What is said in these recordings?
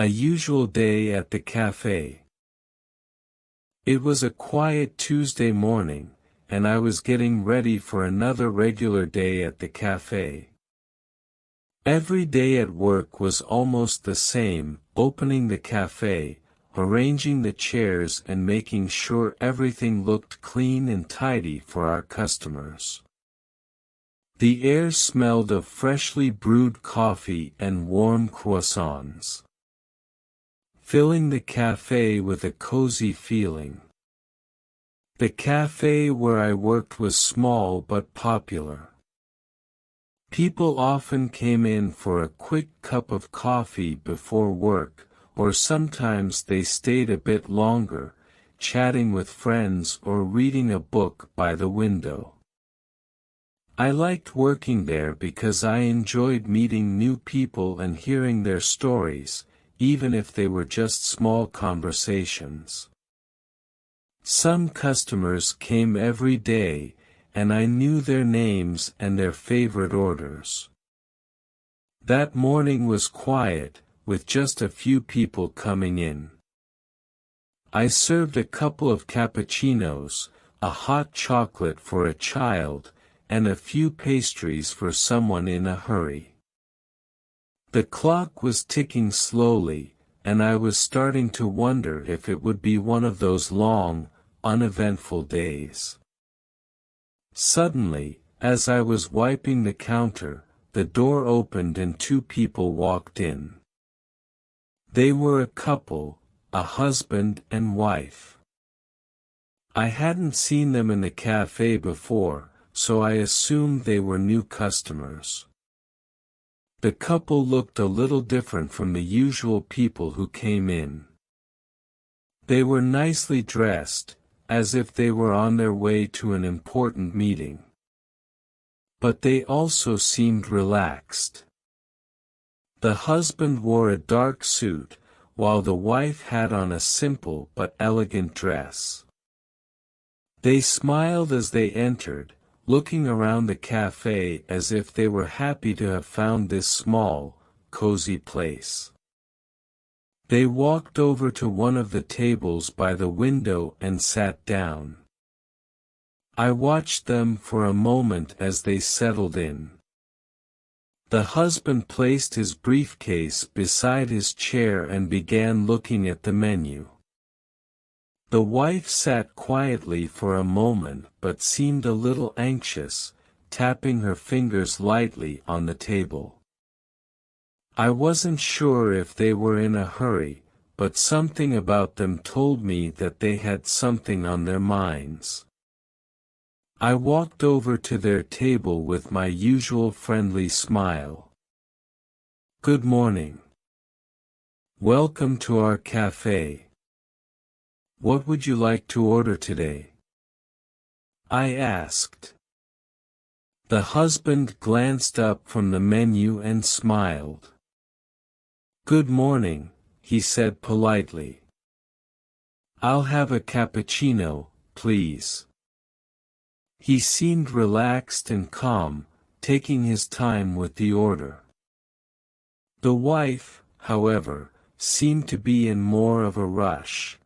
A usual day at the cafe. It was a quiet Tuesday morning, and I was getting ready for another regular day at the cafe. Every day at work was almost the same, opening the cafe, arranging the chairs and making sure everything looked clean and tidy for our customers. The air smelled of freshly brewed coffee and warm croissants, filling the cafe with a cozy feeling. The cafe where I worked was small but popular. People often came in for a quick cup of coffee before work, or sometimes they stayed a bit longer, chatting with friends or reading a book by the window. I liked working there because I enjoyed meeting new people and hearing their stories, even if they were just small conversations. Some customers came every day, and I knew their names and their favorite orders. That morning was quiet, with just a few people coming in. I served a couple of cappuccinos, a hot chocolate for a child, and a few pastries for someone in a hurry. The clock was ticking slowly, and I was starting to wonder if it would be one of those long, uneventful days. Suddenly, as I was wiping the counter, the door opened and two people walked in. They were a couple, a husband and wife. I hadn't seen them in the cafe before, so I assumed they were new customers. The couple looked a little different from the usual people who came in. They were nicely dressed, as if they were on their way to an important meeting. But they also seemed relaxed. The husband wore a dark suit, while the wife had on a simple but elegant dress. They smiled as they entered, looking around the cafe as if they were happy to have found this small, cozy place. They walked over to one of the tables by the window and sat down. I watched them for a moment as they settled in. The husband placed his briefcase beside his chair and began looking at the menu. The wife sat quietly for a moment but seemed a little anxious, tapping her fingers lightly on the table. I wasn't sure if they were in a hurry, but something about them told me that they had something on their minds. I walked over to their table with my usual friendly smile. "Good morning. Welcome to our cafe. What would you like to order today?" I asked. The husband glanced up from the menu and smiled. "Good morning," he said politely. "I'll have a cappuccino, please." He seemed relaxed and calm, taking his time with the order. The wife, however, seemed to be in more of a rush.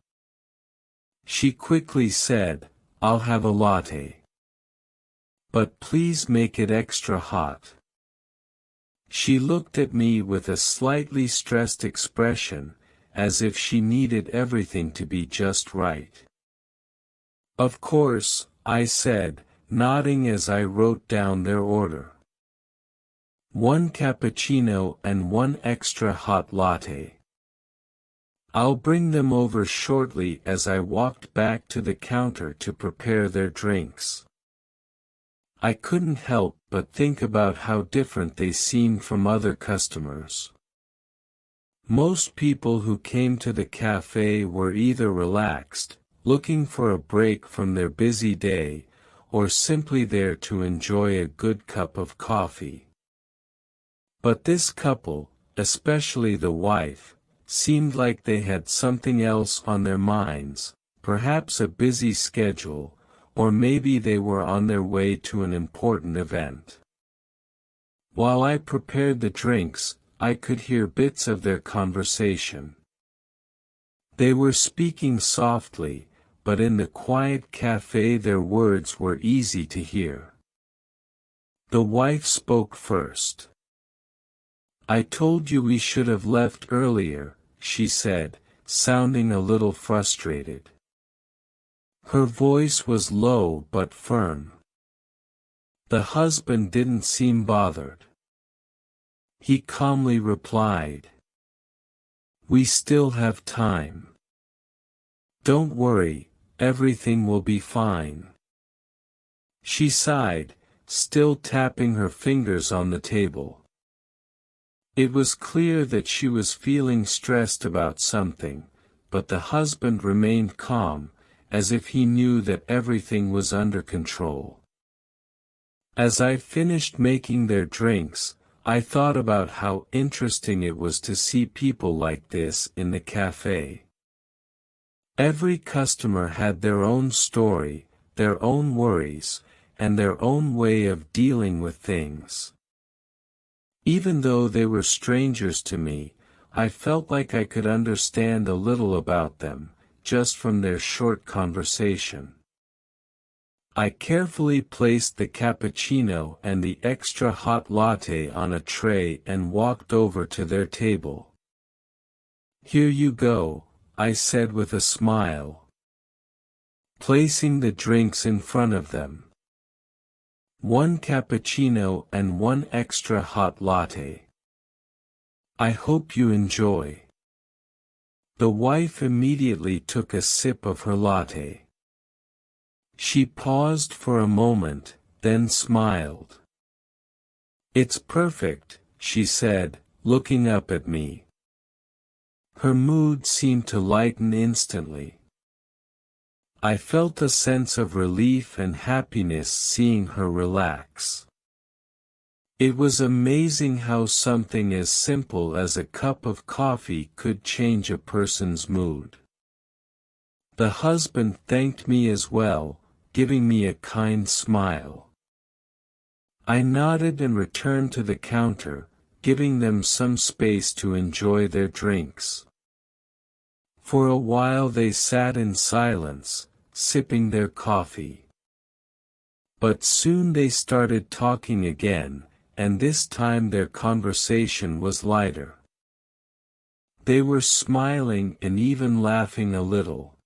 She quickly said, "I'll have a latte. But please make it extra hot." She looked at me with a slightly stressed expression, as if she needed everything to be just right. "Of course," I said, nodding as I wrote down their order. "One cappuccino and one extra hot latte." "I'll bring them over shortly," as I walked back to the counter to prepare their drinks. I couldn't help but think about how different they seemed from other customers. Most people who came to the cafe were either relaxed, looking for a break from their busy day, or simply there to enjoy a good cup of coffee. But this couple, especially the wife, seemed like they had something else on their minds, perhaps a busy schedule, or maybe they were on their way to an important event. While I prepared the drinks, I could hear bits of their conversation. They were speaking softly, but in the quiet cafe their words were easy to hear. The wife spoke first. "I told you we should have left earlier," she said, sounding a little frustrated. Her voice was low but firm. The husband didn't seem bothered. He calmly replied, "We still have time. Don't worry, everything will be fine." She sighed, still tapping her fingers on the table. It was clear that she was feeling stressed about something, but the husband remained calm, as if he knew that everything was under control. As I finished making their drinks, I thought about how interesting it was to see people like this in the cafe. Every customer had their own story, their own worries, and their own way of dealing with things. Even though they were strangers to me, I felt like I could understand a little about them, just from their short conversation. I carefully placed the cappuccino and the extra hot latte on a tray and walked over to their table. "Here you go," I said with a smile, placing the drinks in front of them. "One cappuccino and one extra hot latte. I hope you enjoy." The wife immediately took a sip of her latte. She paused for a moment, then smiled. "It's perfect," she said, looking up at me. Her mood seemed to lighten instantly. I felt a sense of relief and happiness seeing her relax. It was amazing how something as simple as a cup of coffee could change a person's mood. The husband thanked me as well, giving me a kind smile. I nodded and returned to the counter, giving them some space to enjoy their drinks. For a while they sat in silence, sipping their coffee. But soon they started talking again, and this time their conversation was lighter. They were smiling and even laughing a little.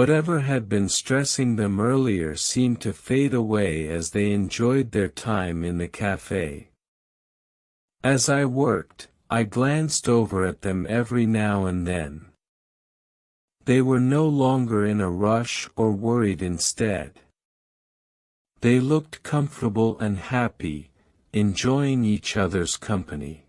Whatever had been stressing them earlier seemed to fade away as they enjoyed their time in the cafe. As I worked, I glanced over at them every now and then. They were no longer in a rush or worried instead. They looked comfortable and happy, enjoying each other's company.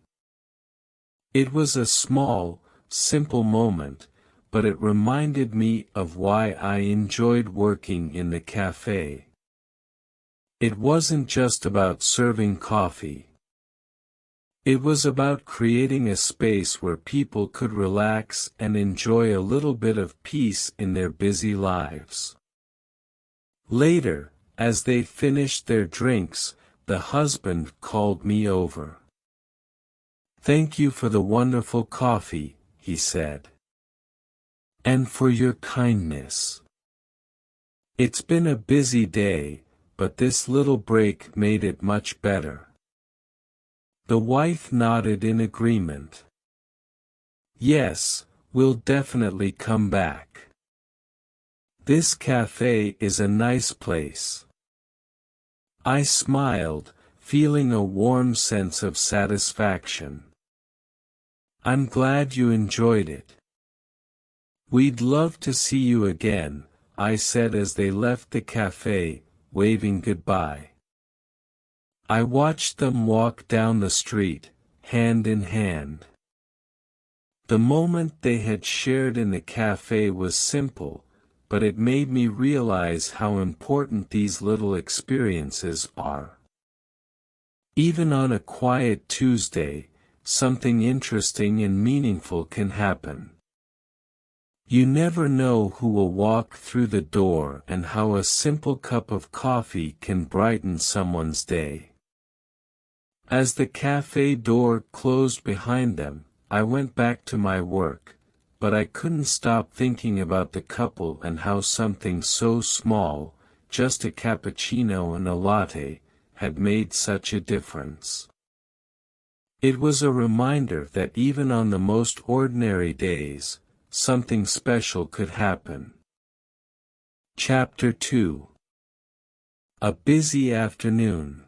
It was a small, simple moment, but it reminded me of why I enjoyed working in the cafe. It wasn't just about serving coffee. It was about creating a space where people could relax and enjoy a little bit of peace in their busy lives. Later, as they finished their drinks, the husband called me over. "Thank you for the wonderful coffee," he said. "And for your kindness. It's been a busy day, but this little break made it much better." The wife nodded in agreement. "Yes, we'll definitely come back. This cafe is a nice place." I smiled, feeling a warm sense of satisfaction. "I'm glad you enjoyed it. We'd love to see you again," I said as they left the cafe, waving goodbye. I watched them walk down the street, hand in hand. The moment they had shared in the cafe was simple, but it made me realize how important these little experiences are. Even on a quiet Tuesday, something interesting and meaningful can happen. You never know who will walk through the door and how a simple cup of coffee can brighten someone's day. As the cafe door closed behind them, I went back to my work, but I couldn't stop thinking about the couple and how something so small, just a cappuccino and a latte, had made such a difference. It was a reminder that even on the most ordinary days, something special could happen. Chapter 2. A busy afternoon.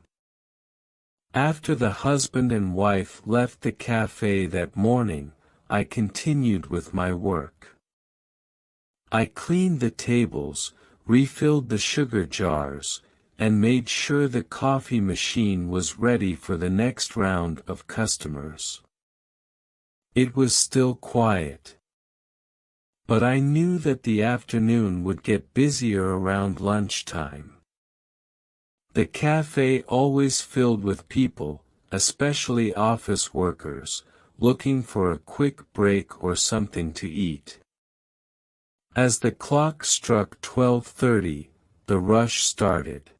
After the husband and wife left the cafe that morning, I continued with my work. I cleaned the tables, refilled the sugar jars, and made sure the coffee machine was ready for the next round of customers. It was still quiet. But I knew that the afternoon would get busier around lunchtime. The cafe always filled with people, especially office workers, looking for a quick break or something to eat. As the clock struck 12:30, the rush started.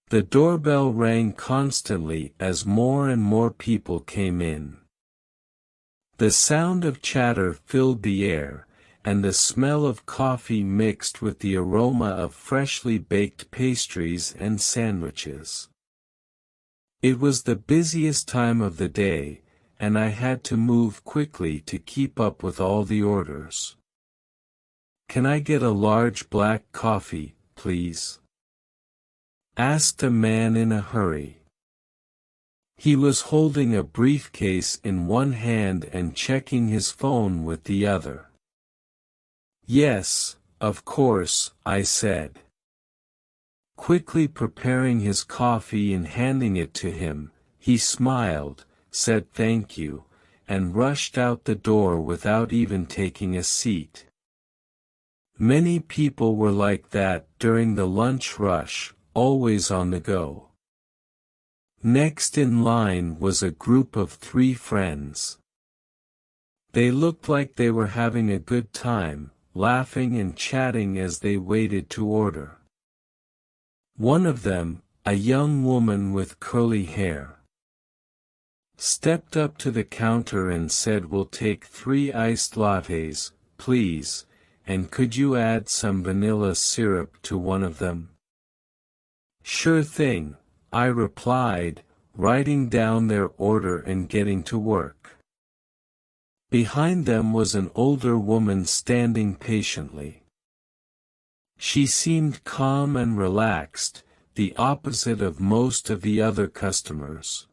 The doorbell rang constantly as more and more people came in. The sound of chatter filled the air, and the smell of coffee mixed with the aroma of freshly baked pastries and sandwiches. It was the busiest time of the day, and I had to move quickly to keep up with all the orders. "Can I get a large black coffee, please?" asked a man in a hurry. He was holding a briefcase in one hand and checking his phone with the other. "Yes, of course," I said. Quickly preparing his coffee and handing it to him, he smiled, said thank you, and rushed out the door without even taking a seat. Many people were like that during the lunch rush, always on the go. Next in line was a group of 3 friends. They looked like they were having a good time, laughing and chatting as they waited to order. One of them, a young woman with curly hair, stepped up to the counter and said, "We'll take 3 iced lattes, please, and could you add some vanilla syrup to one of them?" "Sure thing," I replied, writing down their order and getting to work. Behind them was an older woman standing patiently. She seemed calm and relaxed, the opposite of most of the other customers.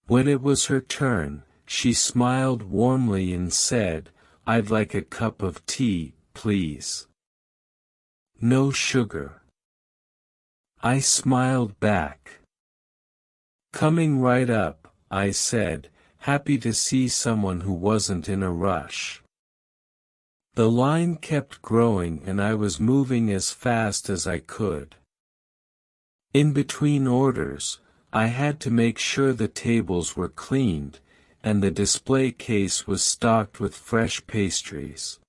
When it was her turn, she smiled warmly and said, "I'd like a cup of tea, please. No sugar." I smiled back. "Coming right up," I said, happy to see someone who wasn't in a rush. The line kept growing and I was moving as fast as I could. In between orders, I had to make sure the tables were cleaned, and the display case was stocked with fresh pastries.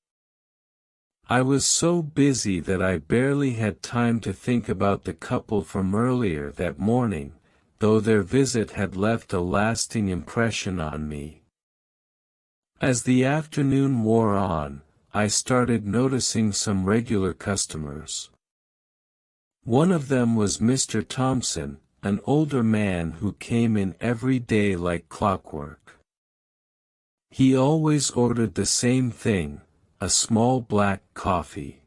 I was so busy that I barely had time to think about the couple from earlier that morning, though their visit had left a lasting impression on me. As the afternoon wore on, I started noticing some regular customers. One of them was Mr. Thompson, an older man who came in every day like clockwork. He always ordered the same thing, a small black coffee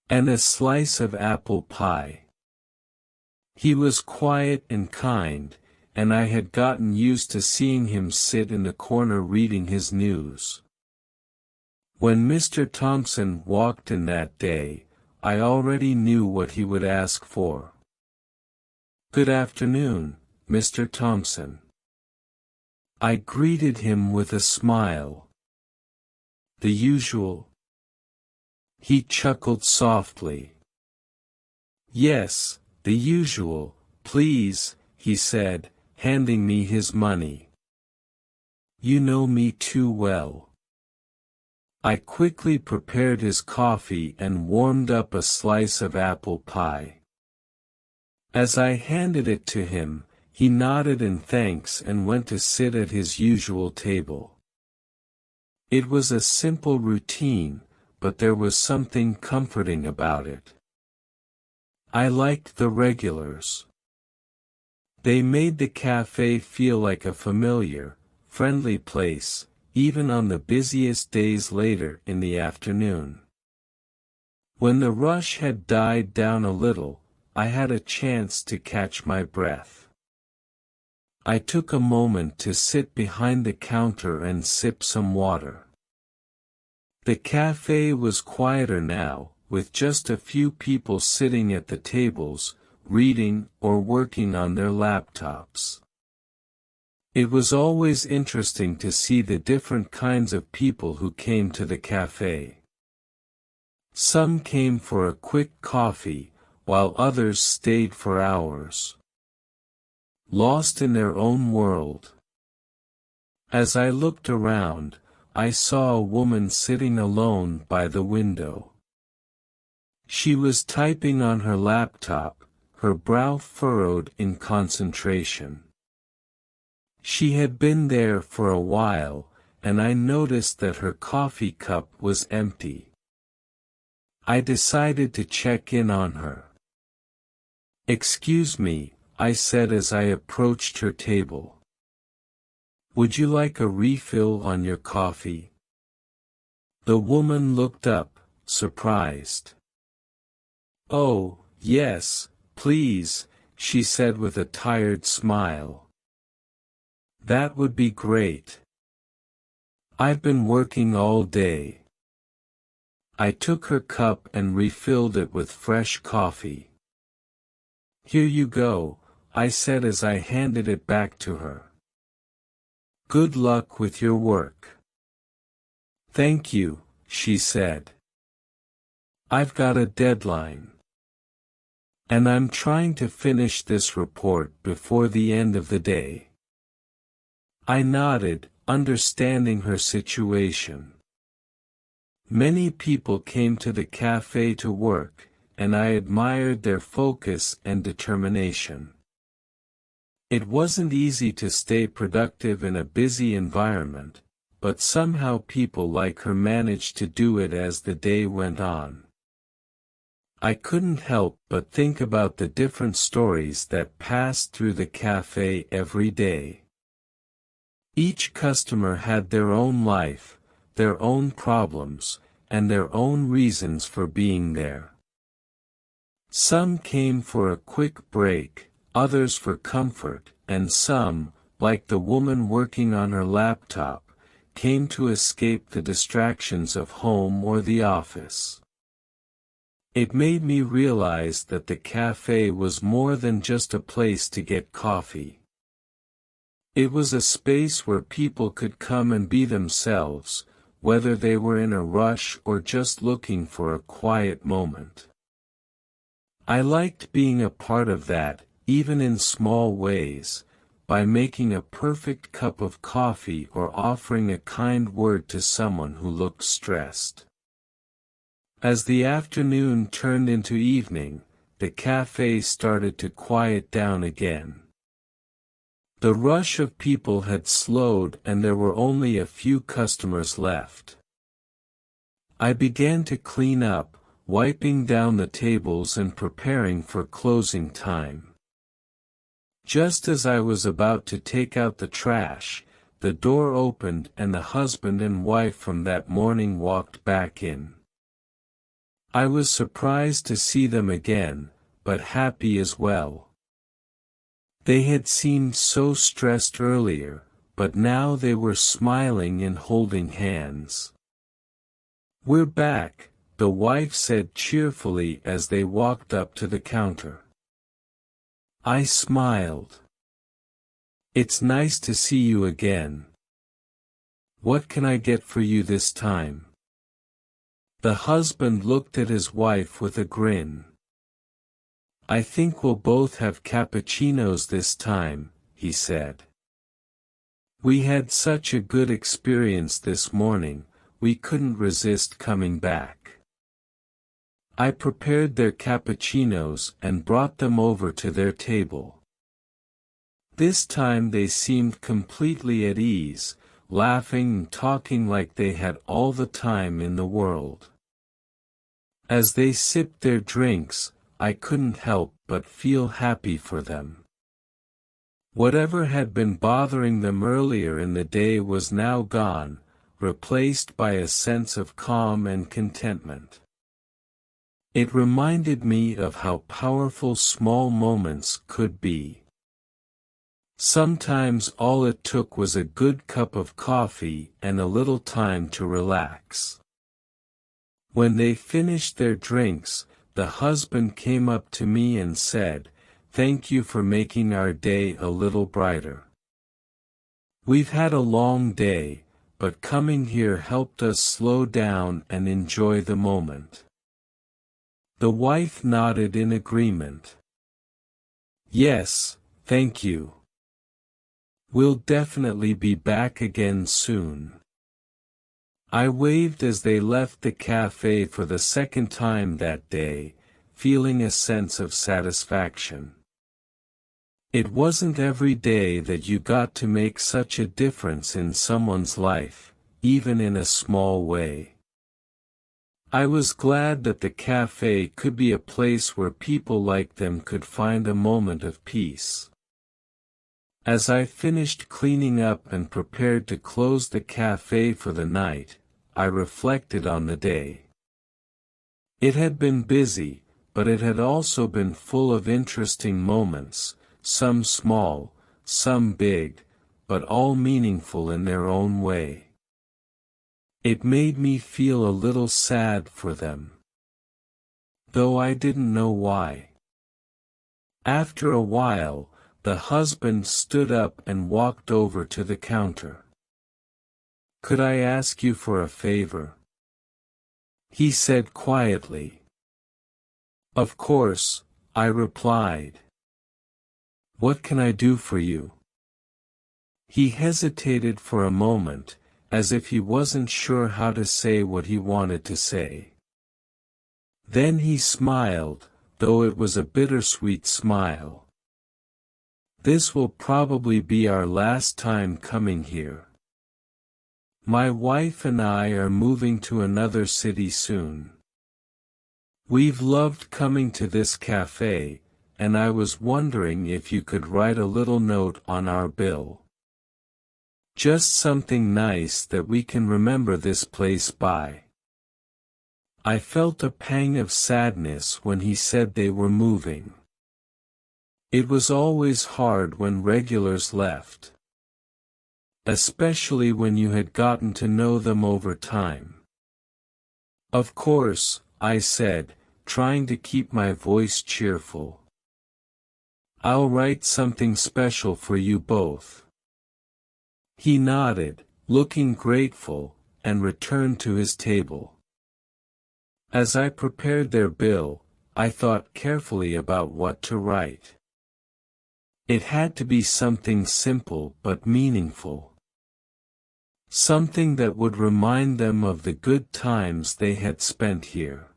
and a slice of apple pie. He was quiet and kind, and I had gotten used to seeing him sit in the corner reading his news. When Mr. Thompson walked in that day, I already knew what he would ask for. "Good afternoon, Mr. Thompson." I greeted him with a smile. "The usual?" He chuckled softly. "Yes, the usual, please," he said, handing me his money. "You know me too well." I quickly prepared his coffee and warmed up a slice of apple pie. As I handed it to him, He nodded in thanks and went to sit at his usual table. It was a simple routine, but there was something comforting about it. I liked the regulars. They made the cafe feel like a familiar, friendly place, even on the busiest days later in the afternoon. When the rush had died down a little, I had a chance to catch my breath. I took a moment to sit behind the counter and sip some water. The cafe was quieter now, with just a few people sitting at the tables, reading or working on their laptops. It was always interesting to see the different kinds of people who came to the cafe. Some came for a quick coffee, while others stayed for hours, lost in their own world. As I looked around, I saw a woman sitting alone by the window. She was typing on her laptop, her brow furrowed in concentration. She had been there for a while, and I noticed that her coffee cup was empty. I decided to check in on her. "Excuse me," I said as I approached her table. "Would you like a refill on your coffee?" The woman looked up, surprised. "Oh, yes, please," she said with a tired smile. "That would be great. I've been working all day." I took her cup and refilled it with fresh coffee. "Here you go," I said as I handed it back to her. "Good luck with your work." "Thank you," she said. "I've got a deadline. And I'm trying to finish this report before the end of the day." I nodded, understanding her situation. Many people came to the cafe to work, and I admired their focus and determination. It wasn't easy to stay productive in a busy environment, but somehow people like her managed to do it as the day went on. I couldn't help but think about the different stories that passed through the cafe every day. Each customer had their own life, their own problems, and their own reasons for being there. Some came for a quick break, others for comfort, and some, like the woman working on her laptop, came to escape the distractions of home or the office. It made me realize that the cafe was more than just a place to get coffee. It was a space where people could come and be themselves, whether they were in a rush or just looking for a quiet moment. I liked being a part of that, even in small ways, by making a perfect cup of coffee or offering a kind word to someone who looked stressed. As the afternoon turned into evening, the cafe started to quiet down again. The rush of people had slowed and there were only a few customers left. I began to clean up, wiping down the tables and preparing for closing time. Just as I was about to take out the trash, the door opened and the husband and wife from that morning walked back in. I was surprised to see them again, but happy as well. They had seemed so stressed earlier, but now they were smiling and holding hands. "We're back," the wife said cheerfully as they walked up to the counter. I smiled. "It's nice to see you again. What can I get for you this time?" The husband looked at his wife with a grin. "I think we'll both have cappuccinos this time," he said. "We had such a good experience this morning, we couldn't resist coming back." I prepared their cappuccinos and brought them over to their table. This time they seemed completely at ease, laughing and talking like they had all the time in the world. As they sipped their drinks, I couldn't help but feel happy for them. Whatever had been bothering them earlier in the day was now gone, replaced by a sense of calm and contentment. It reminded me of how powerful small moments could be. Sometimes all it took was a good cup of coffee and a little time to relax. When they finished their drinks, the husband came up to me and said, "Thank you for making our day a little brighter. We've had a long day, but coming here helped us slow down and enjoy the moment." The wife nodded in agreement. "Yes, thank you. We'll definitely be back again soon." I waved as they left the cafe for the second time that day, feeling a sense of satisfaction. It wasn't every day that you got to make such a difference in someone's life, even in a small way. I was glad that the cafe could be a place where people like them could find a moment of peace. As I finished cleaning up and prepared to close the cafe for the night, I reflected on the day. It had been busy, but it had also been full of interesting moments, some small, some big, but all meaningful in their own way. It made me feel a little sad for them, though I didn't know why. After a while, the husband stood up and walked over to the counter. "Could I ask you for a favor?" he said quietly. "Of course," I replied. "What can I do for you?" He hesitated for a moment, as if he wasn't sure how to say what he wanted to say. Then he smiled, though it was a bittersweet smile. "This will probably be our last time coming here. My wife and I are moving to another city soon. We've loved coming to this cafe, and I was wondering if you could write a little note on our bill. Just something nice that we can remember this place by." I felt a pang of sadness when he said they were moving. It was always hard when regulars left, especially when you had gotten to know them over time. "Of course," I said, trying to keep my voice cheerful. "I'll write something special for you both." He nodded, looking grateful, and returned to his table. As I prepared their bill, I thought carefully about what to write. It had to be something simple but meaningful. Something that would remind them of the good times they had spent here.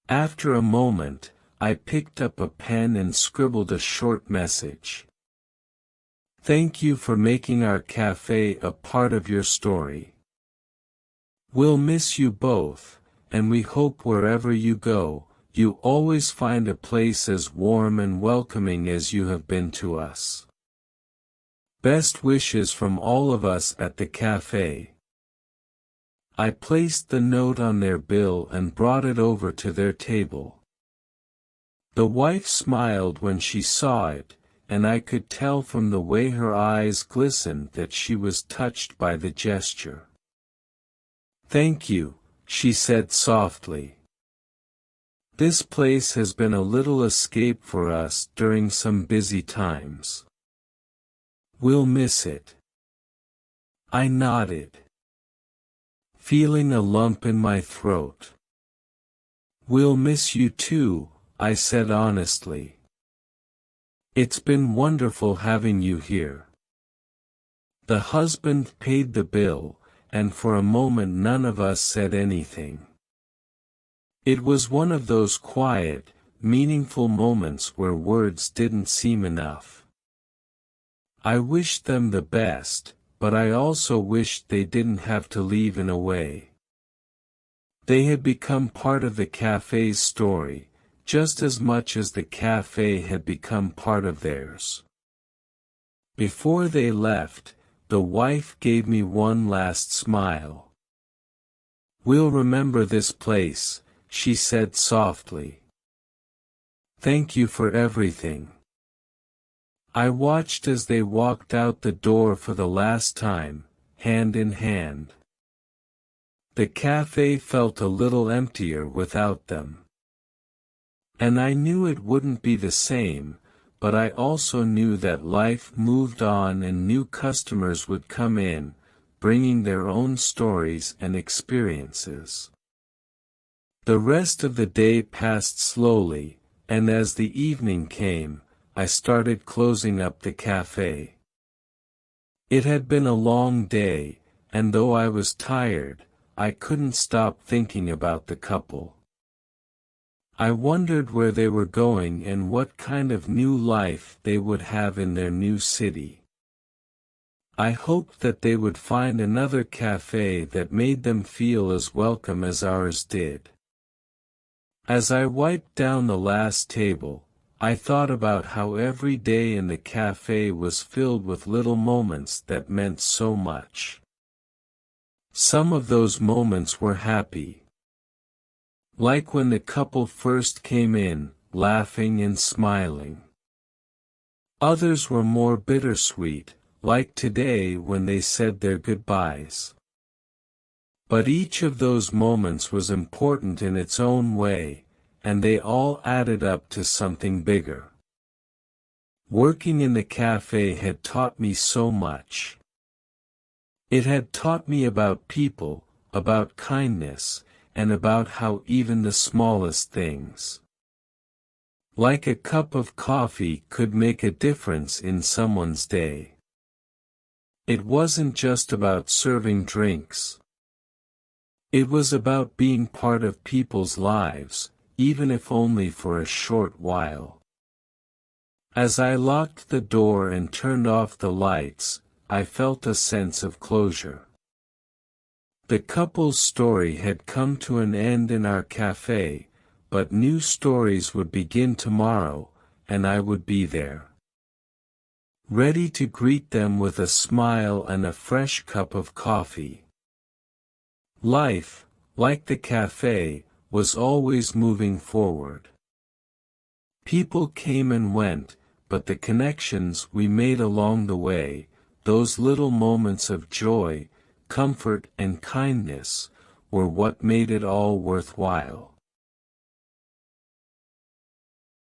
After a moment, I picked up a pen and scribbled a short message. "Thank you for making our cafe a part of your story. We'll miss you both, and we hope wherever you go, you always find a place as warm and welcoming as you have been to us. Best wishes from all of us at the cafe." I placed the note on their bill and brought it over to their table. The wife smiled when she saw it, and I could tell from the way her eyes glistened that she was touched by the gesture. "Thank you," she said softly. "This place has been a little escape for us during some busy times. We'll miss it." I nodded, feeling a lump in my throat. "We'll miss you too," I said honestly. "It's been wonderful having you here." The husband paid the bill, and for a moment none of us said anything. It was one of those quiet, meaningful moments where words didn't seem enough. I wished them the best, but I also wished they didn't have to leave in a way. They had become part of the cafe's story, just as much as the cafe had become part of theirs. Before they left, the wife gave me one last smile. "We'll remember this place," she said softly. "Thank you for everything." I watched as they walked out the door for the last time, hand in hand. The cafe felt a little emptier without them. And I knew it wouldn't be the same, but I also knew that life moved on and new customers would come in, bringing their own stories and experiences. The rest of the day passed slowly, and as the evening came, I started closing up the cafe. It had been a long day, and though I was tired, I couldn't stop thinking about the couple. I wondered where they were going and what kind of new life they would have in their new city. I hoped that they would find another cafe that made them feel as welcome as ours did. As I wiped down the last table, I thought about how every day in the cafe was filled with little moments that meant so much. Some of those moments were happy. Like when the couple first came in, laughing and smiling. Others were more bittersweet, like today when they said their goodbyes. But each of those moments was important in its own way, and they all added up to something bigger. Working in the cafe had taught me so much. It had taught me about people, about kindness, and about how even the smallest things, like a cup of coffee, could make a difference in someone's day. It wasn't just about serving drinks. It was about being part of people's lives, even if only for a short while. As I locked the door and turned off the lights, I felt a sense of closure. The couple's story had come to an end in our cafe, but new stories would begin tomorrow, and I would be there, ready to greet them with a smile and a fresh cup of coffee. Life, like the cafe, was always moving forward. People came and went, but the connections we made along the way, those little moments of joy, comfort and kindness, were what made it all worthwhile.